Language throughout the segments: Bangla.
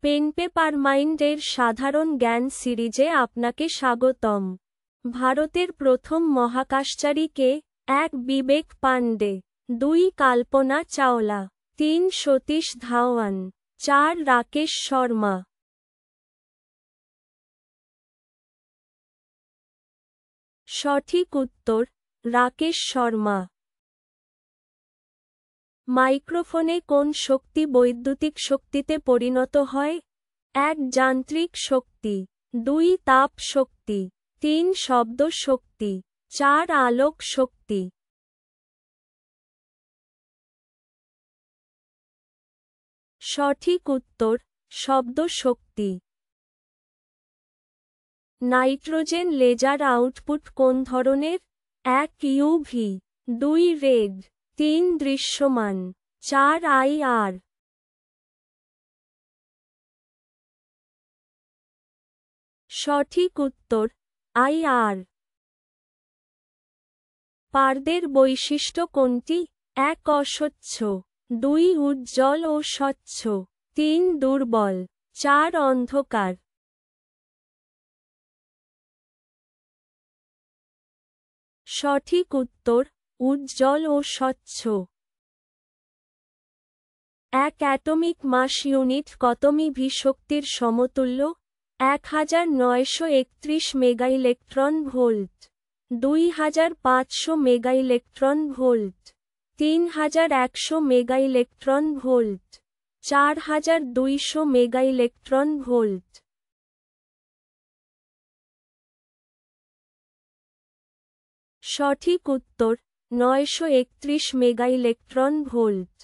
পেন পেপার মাইন্ডের সাধারণ জ্ঞান সিরিজে আপনাকে স্বাগতম। ভারতের প্রথম মহাকাশচারী কে? 1 বিবেক পান্ডে, 2 কল্পনা চাওলা, 3 সতীশ ধাওয়ান, 4 রাকেশ শর্মা। সঠিক উত্তর রাকেশ শর্মা। মাইক্রোফোনে কোন শক্তি বৈদ্যুতিক শক্তিতে পরিণত হয়? 1 যান্ত্রিক শক্তি, 2 তাপ শক্তি, 3 শব্দ শক্তি, 4 আলোক শক্তি। সঠিক উত্তর শব্দ শক্তি। নাইট্রোজেন লেজার আউটপুট কোন ধরনের? 1 ইউভি, 2 রেড, 3 দৃশ্যমান, 4 আইআর। সঠিক উত্তর আইআর। পারদের বৈশিষ্ট্য কোনটি? 1 অস্বচ্ছ, 2 উজ্জ্বল ও স্বচ্ছ, 3 দুর্বল, 4 অন্ধকার। সঠিক উত্তর উজ্জ্বল ও স্বচ্ছ। 1 অ্যাটমিক মাস ইউনিট কত মিভি শক্তির সমতুল্য? 1931 মেগাইলেকট্রন ভোল্ট, 2500 মেগাইলেকট্রন ভোল্ট, 3100 মেগাইলেকট্রন ভোল্ট, 4200 মেগাইলেকট্রন ভোল্ট। সঠিক উত্তর 931 মেগাইলেকট্রন ভোল্ট।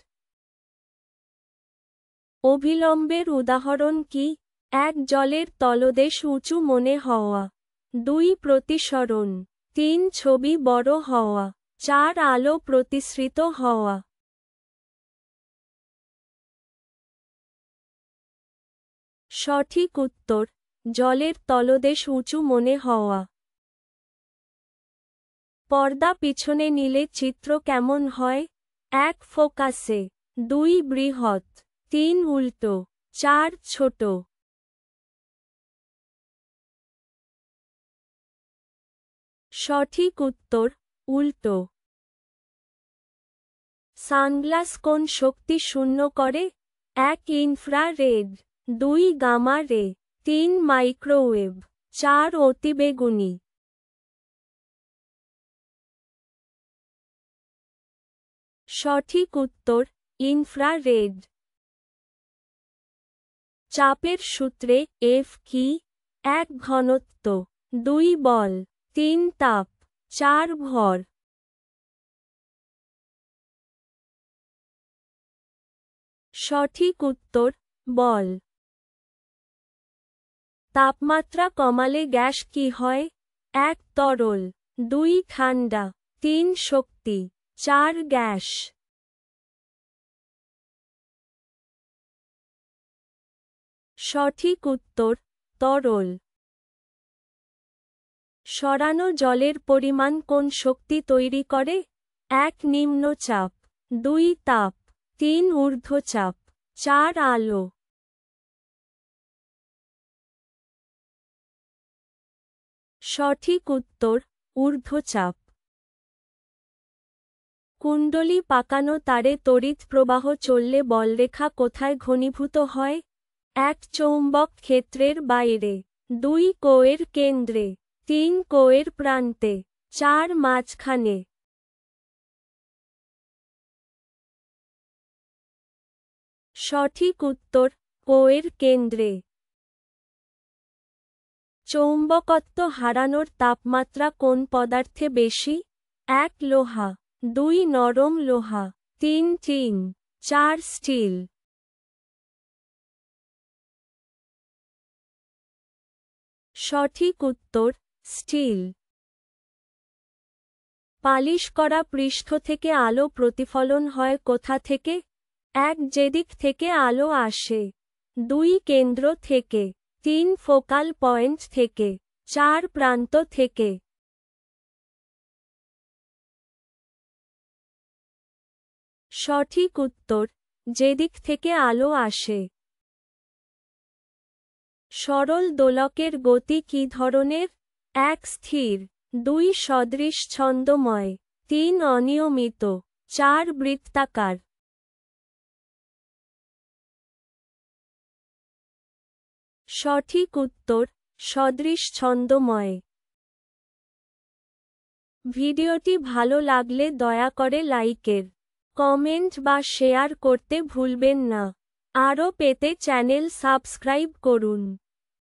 অভিলম্বের উদাহরণ কি? 1 জলের তলদেশ উঁচু মনে হওয়া, 2 প্রতিসরণ, 3 ছবি বড় হওয়া, 4 আলো প্রতিসৃত হওয়া। সঠিক উত্তর জলের তলদেশ উঁচু মনে হওয়া। পর্দা পিছনে নিলে চিত্র কেমন হয়? 1 ফোকাসে, 2 বৃহৎ, 3 উল্টো, 4 ছোট। সঠিক উত্তর উল্টো। সানগ্লাস কোন শক্তি শূন্য করে? 1 ইনফ্রারেড, 2 গামা রে, 3 মাইক্রোওয়েভ, 4 অতিবেগুনি। সঠিক উত্তর ইনফ্রারেড। চাপের সূত্রে এফ কি? 1 ঘনত্ব, 2 বল, 3 তাপ, 4 ভর। সঠিক উত্তর বল। তাপমাত্রা কমালে গ্যাস কি হয়? 1 তরল, 2 ঠান্ডা, 3 শক্তি, 4 গ্যাস। সঠিক উত্তর তরল। সরানো জলের পরিমাণ কোন শক্তি তৈরি করে? 1 নিম্নচাপ, 2 তাপ, 3 ঊর্ধ্বচাপ, 4 আলো। সঠিক উত্তর ঊর্ধ্বচাপ। কুণ্ডলী পাকানো তারে তড়িৎ প্রবাহ চললে বলরেখা কোথায় ঘনীভূত হয়? 1 চৌম্বক ক্ষেত্রের বাইরে, 2 কোয়ের কেন্দ্রে, 3 কোয়ের প্রান্তে, 4 মাঝখানে। সঠিক উত্তর কোয়ের কেন্দ্রে। চৌম্বকত্ব হারানোর তাপমাত্রা কোন পদার্থে বেশি? 1 লোহা, 2 নরম লোহা, 3 টিন, 4 স্টিল। সঠিক উত্তর স্টিল। পালিশ করা পৃষ্ঠ থেকে আলো প্রতিফলন হয় কোথা থেকে? 1 যেদিক থেকে আলো আসে, 2 কেন্দ্র থেকে, 3 ফোকাল পয়েন্ট থেকে, 4 প্রান্ত থেকে। সঠিক উত্তর যেদিক থেকে আলো আসে। সরল দোলকের গতি কী ধরনের? 1 স্থির, 2 সদৃশ ছন্দময়, 3 অনিয়মিত, 4 বৃত্তাকার। সঠিক উত্তর সদৃশ ছন্দময়। ভিডিওটি ভালো লাগলে দয়া করে লাইকের, কমেন্ট বা শেয়ার করতে ভুলবেন না। আরও পেতে চ্যানেল সাবস্ক্রাইব করুন।